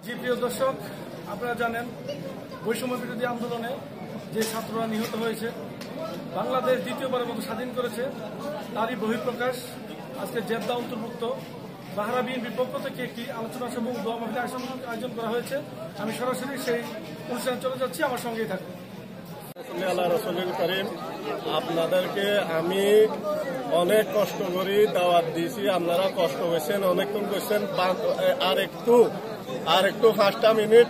জি প্রিয় দর্শক, আপনারা জানেন বৈষম্য বিরোধী আন্দোলনে যে ছাত্ররা নিহত হয়েছে, বাংলাদেশ দ্বিতীয়বারের মতো স্বাধীন করেছে, তারই বহিঃপ্রকাশ আজকে জেদ্দা অন্তর্ভুক্ত বাহারা বিএনপির পক্ষ থেকে একটি আলোচনা সভা দোয়া মাহফিল আয়োজন করা হয়েছে। আমি সরাসরি সেই অনুষ্ঠানে চলে যাচ্ছি, আমার সঙ্গেই থাকবো। আল্লাহ রাসূলুল কারীম, আপনাদেরকে আমি অনেক কষ্ট করি দাওয়াত দিয়েছি, আপনারা কষ্ট করেছেন, অনেকক্ষণ করছেন। আর একটু 5টা মিনিট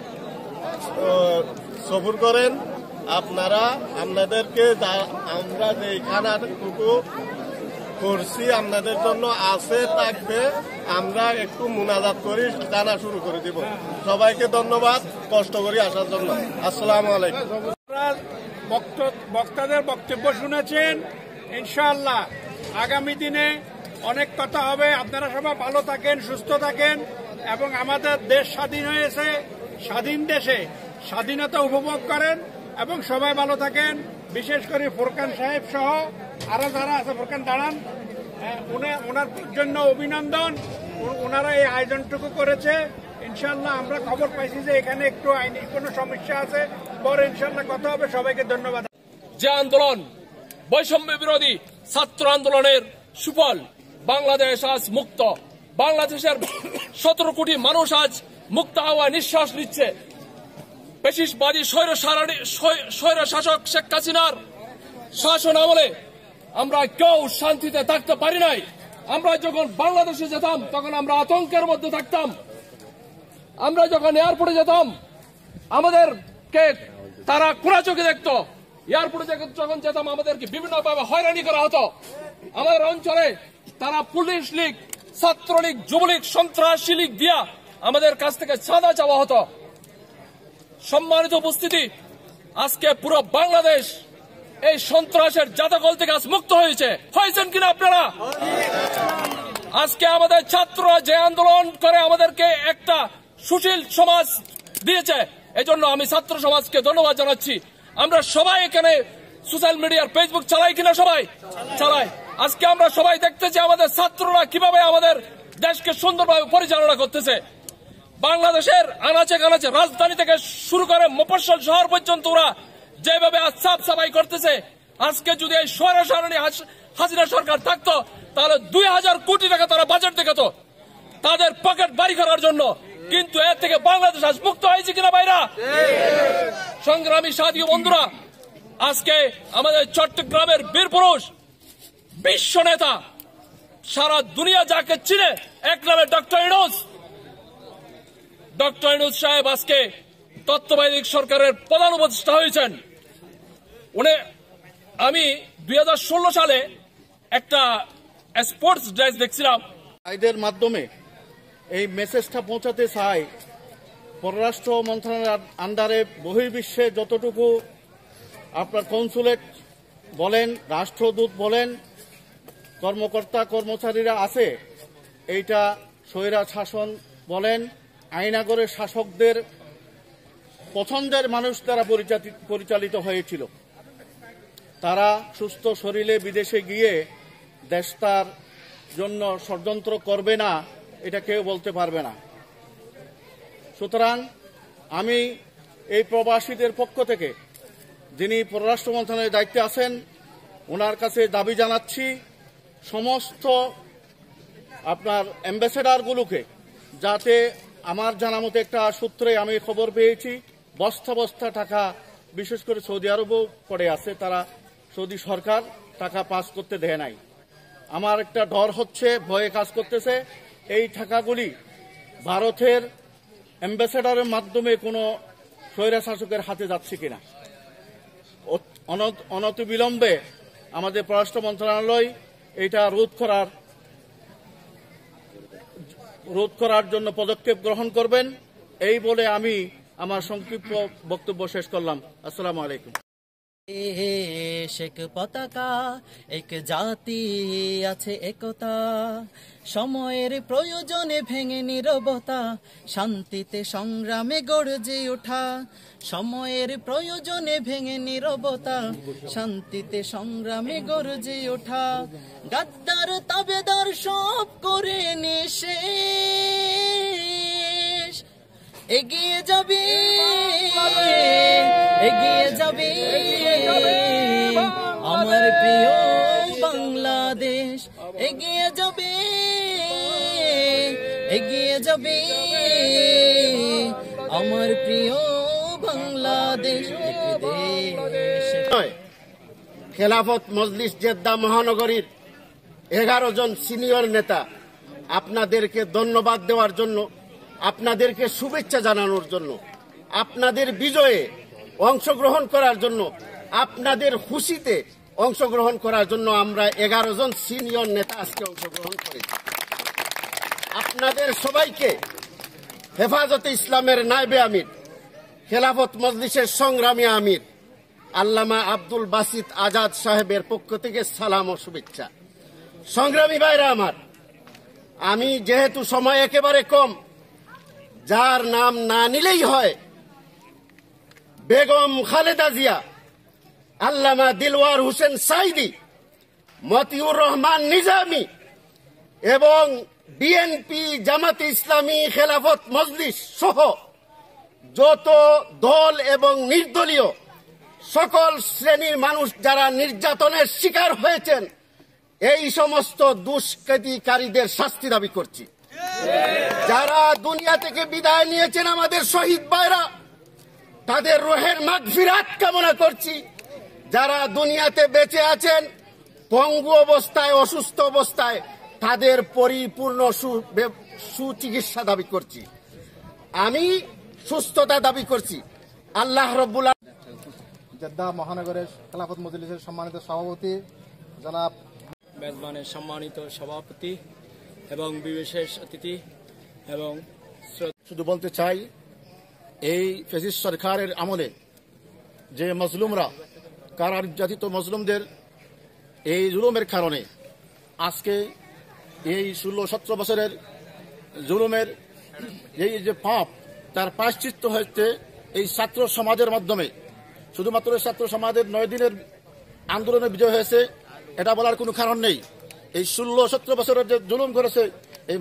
সবুর করেন। আপনারা আপনাদেরকে আমরা যে খানাটুকু করছি আপনাদের জন্য আছে থাকবে, আমরা একটু মুনাজাত করি, জানা শুরু করে দিব। সবাইকে ধন্যবাদ কষ্ট করি আসার জন্য। আসসালামু আলাইকুম। বক্তাদের বক্তব্য শুনেছেন। ইনশাআল্লাহ আগামী দিনে অনেক কথা হবে। আপনারা সবাই ভালো থাকেন, সুস্থ থাকেন এবং আমাদের দেশ স্বাধীন হয়েছে, স্বাধীন দেশে স্বাধীনতা উপভোগ করেন এবং সবাই ভালো থাকেন। বিশেষ করে ফোরকান সাহেব সহ আরো যারা আছে, ফোরকান দাঁড়ান, ওনার জন্য অভিনন্দন। ওনারা এই আয়োজনটুকু করেছে। ইনশাআল্লাহ আমরা খবর পাইছি যে এখানে একটু আইনি কোনো সমস্যা আছে, পরে ইনশাআল্লাহ কথা হবে। সবাইকে ধন্যবাদ। যে আন্দোলন বৈষম্য বিরোধী ছাত্র আন্দোলনের সুফল, বাংলাদেশ আজ মুক্ত। বাংলাদেশের 17 কোটি মানুষ আজ মুক্ত হাওয়ায় নিঃশ্বাস নিচ্ছে। ফ্যাসিস্টবাদী স্বৈর শাসক শেখ হাসিনার শাসন আমলে আমরা কেউ শান্তিতে থাকতে পারি নাই। আমরা যখন বাংলাদেশে যেতাম তখন আমরা আতঙ্কের মধ্যে থাকতাম। আমরা যখন এয়ারপোর্টে যেতাম আমাদেরকে তারা কোনা চোখে দেখতো। এয়ারপোর্টে যখন যেতাম আমাদেরকে বিভিন্নভাবে হয়রানি করা হতো। আমাদের অঞ্চলে তারা পুলিশ লীগ, ছাত্রলীগ, যুবলীগ, সন্ত্রাসী লীগ দিয়া আমাদের কাছ থেকে চাঁদা চাওয়া হতো। সম্মানিত উপস্থিতি, আজকে পুরো বাংলাদেশ এই সন্ত্রাসের জাতাকল থেকে আজ মুক্ত হয়েছেন কিনা আপনারা? আজকে আমাদের ছাত্ররা যে আন্দোলন করে আমাদেরকে একটা সুশীল সমাজ দিয়েছে, এজন্য আমি ছাত্র সমাজকে ধন্যবাদ জানাচ্ছি। আমরা সবাই এখানে সোশ্যাল মিডিয়ার ফেসবুক চালাই কিনা? সবাই চালাই। আজকে আমরা সবাই দেখতেছি আমাদের ছাত্ররা কিভাবে আমাদের দেশকে সুন্দরভাবে পরিচালনা করতেছে। বাংলাদেশের আনাচে কানাচে, রাজধানী থেকে শুরু করে মফস্বল শহর পর্যন্ত ওরা যেভাবে আজ সাফ সাফাই করতেছে। আজকে যদি এই স্বৈরাচারী হাসিনা সরকার থাকতো তাহলে 2000 কোটি টাকা তারা বাজেট দেখাতো তাদের পকেট বাড়ি করার জন্য। কিন্তু এর থেকে বাংলাদেশ আজ মুক্ত হয়েছে কিনা ভাইরা? সংগ্রামী সাথী বন্ধুরা, আজকে আমাদের চট্টগ্রামের বীর পুরুষ, বিশ্ব নেতা, সারা দুনিয়া যাকে চিনে এক নামে ডক্টর ইউনূস সাহেব আজকে তত্ত্বাবধায়ক সরকারের প্রধান উপদেষ্টা হয়েছেন। আমি 2016 সালে একটা স্পোর্টস ড্রেস দেখছিলাম। এদের মাধ্যমে এই মেসেজটা পৌঁছাতে চাই, পররাষ্ট্র মন্ত্রণালয়ের আন্ডারে বহির্বিশ্বে যতটুকু আপনার কনসুলেট বলেন, রাষ্ট্রদূত বলেন, কর্মকর্তা কর্মচারীরা আছে, এইটা স্বৈরা শাসন বলেন, আইনাগরে শাসকদের পছন্দের মানুষ দ্বারা পরিচালিত হয়েছিল। তারা সুস্থ শরীরে বিদেশে গিয়ে দেশটার জন্য ষড়যন্ত্র করবে না, এটা কেউ বলতে পারবে না। সুতরাং আমি এই প্রবাসীদের পক্ষ থেকে, যিনি পররাষ্ট্র মন্ত্রণালয়ের দায়িত্বে আছেন, ওনার কাছে দাবি জানাচ্ছি সমস্ত আপনার অ্যাম্বাসেডারগুলোকে, যাতে আমার জানা মতো একটা সূত্রে আমি খবর পেয়েছি, বস্তা বস্তা টাকা বিশেষ করে সৌদি আরবও পড়ে আছে, তারা সৌদি সরকার টাকা পাস করতে দেয় নাই। আমার একটা ডর হচ্ছে, ভয়ে কাজ করতেছে, এই টাকাগুলি ভারতের অ্যাম্বাসেডারের মাধ্যমে কোনো স্বৈরা শাসকের হাতে যাচ্ছে কিনা। অনতিবিলম্বে আমাদের পররাষ্ট্র মন্ত্রণালয় এটা রোধ করার জন্য পদক্ষেপ গ্রহণ করবেন, এই বলে আমি আমার সংক্ষিপ্ত বক্তব্য শেষ করলাম। আসসালামু আলাইকুম। শেখ পতাকা, এক জাতি আছে একতা, সময়ের প্রয়োজনে ভেঙে নীরবতা, শান্তিতে সংগ্রামে গর্জে ওঠা। সময়ের প্রয়োজনে ভেঙে নীরবতা, শান্তিতে সংগ্রামে গর্জে ওঠা। গাদ্দার তাবেদার সব করে নিশেষ, এগিয়ে যাবে, এগিয়ে যাবে আমার প্রিয় বাংলাদেশ, এগিয়ে যাবে, এগিয়ে যাবে আমার প্রিয় বাংলাদেশ। খেলাফত মজলিস জেদ্দা মহানগরীর 11 জন সিনিয়র নেতা আপনাদেরকে ধন্যবাদ দেওয়ার জন্য, আপনাদেরকে শুভেচ্ছা জানানোর জন্য, আপনাদের বিজয়ে অংশগ্রহণ করার জন্য, আপনাদের খুশিতে অংশগ্রহণ করার জন্য আমরা 11 জন সিনিয়র নেতা আজকে অংশগ্রহণ করেছি। আপনাদের সবাইকে হেফাজতে ইসলামের নায়েবে আমির, খেলাফত মজলিসের সংগ্রামী আমির আল্লামা আব্দুল বাসিত আজাদ সাহেবের পক্ষ থেকে সালাম ও শুভেচ্ছা। সংগ্রামী ভাইরা আমার, আমি যেহেতু সময় একেবারে কম, যার নাম না নিলেই হয়, বেগম খালেদা জিয়া, আল্লামা দিলওয়ার হোসেন সাইদি, মতিউর রহমান নিজামী এবং বিএনপি, জামাতে ইসলামী, খেলাফত মজলিস সহ যত দল এবং নির্দলীয় সকল শ্রেণীর মানুষ যারা নির্যাতনের শিকার হয়েছেন, এই সমস্ত দুষ্কৃতিকারীদের শাস্তি দাবি করছি। যারা দুনিয়া থেকে বিদায় নিয়েছেন আমাদের শহীদ ভাইরা, তাদের রুহের মাগফিরাত কামনা করছি। যারা দুনিয়াতে বেঁচে আছেন পঙ্গু অবস্থায়, অসুস্থ অবস্থায়, তাদের পরিপূর্ণ সুচিকিৎসা দাবি করছি। আমি সুস্থতা দাবি করছি। আল্লাহ রব্বুল জেদ্দা মহানগরের খেলাফত মজলিসের সম্মানিত সভাপতি জনাব মেজবানের সম্মানিত সভাপতি এবং বিশেষ অতিথি এবং শুধু বলতে চাই, এই ফ্যাসিস্ট সরকারের আমলে যে মজলুমরা, কারা নির্যাতিত মজলুমদের এই জুলুমের কারণে আজকে এই 16-17 বছরের জুলুমের এই যে পাপ, তার প্রায়শ্চিত্ত হচ্ছে এই ছাত্র সমাজের মাধ্যমে। শুধুমাত্র ছাত্র সমাজের 9 দিনের আন্দোলনে বিজয় হয়েছে এটা বলার কোনো কারণ নেই। এই 16-17 বছরের যে জুলুম করেছে, এই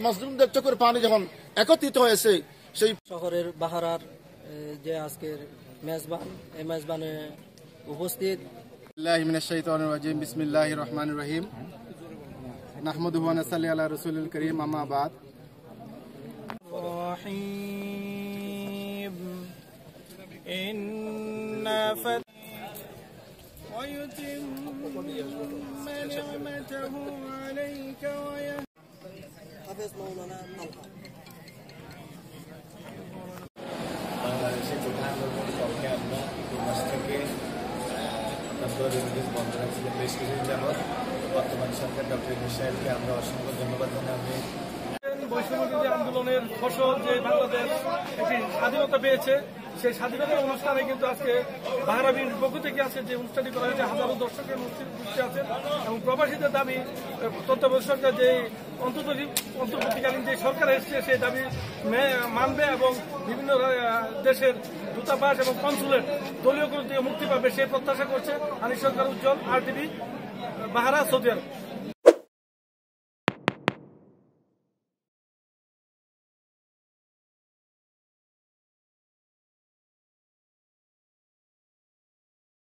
মজলুমদের চোখের পানি যখন একত্রিত হয়েছে, সেই শহরের বাহারার যে আজকের মেজবান, এই মেজবানে উপস্থিত। বিসমিল্লাহির রহমানির রহিম। নাহমাদুহু ওয়া নাসাল্লি আলা রাসূলিল কারীম, আম্মা বাদ। বাংলাদেশের কোঠা আন্দোলনের পক্ষে আমরা 2 মাস থেকে বন্ধ রাখছিলাম বেশ কিছুদিন যাবৎ। বর্তমান সরকার ডক্টর ইউনূস সাহেবকে আমরা অসংখ্য ধন্যবাদ জানাই। বৈষম্যবিরোধী আন্দোলনের ফসল যে বাংলাদেশ একটি স্বাধীনতা পেয়েছে, সেই স্বাধীনতার অনুষ্ঠানে কিন্তু আজকে বাহারাবির পক্ষ থেকে আছে যে অনুষ্ঠানটি করা হয়েছে, হাজারো দর্শকের উপস্থিত আছেন এবং প্রবাসীদের দাবি তত্ত্বাবধায়ক সরকার যে অন্তর্বর্তীকালীন যে সরকার এসছে সেই দাবি মানবে এবং বিভিন্ন দেশের দূতাবাস এবং কনসুলেট দলীয় থেকে মুক্তি পাবে সেই প্রত্যাশা করছে আনিস সরকার উজ্জ্বল, RTV, বাহারা, সৌদি আরব।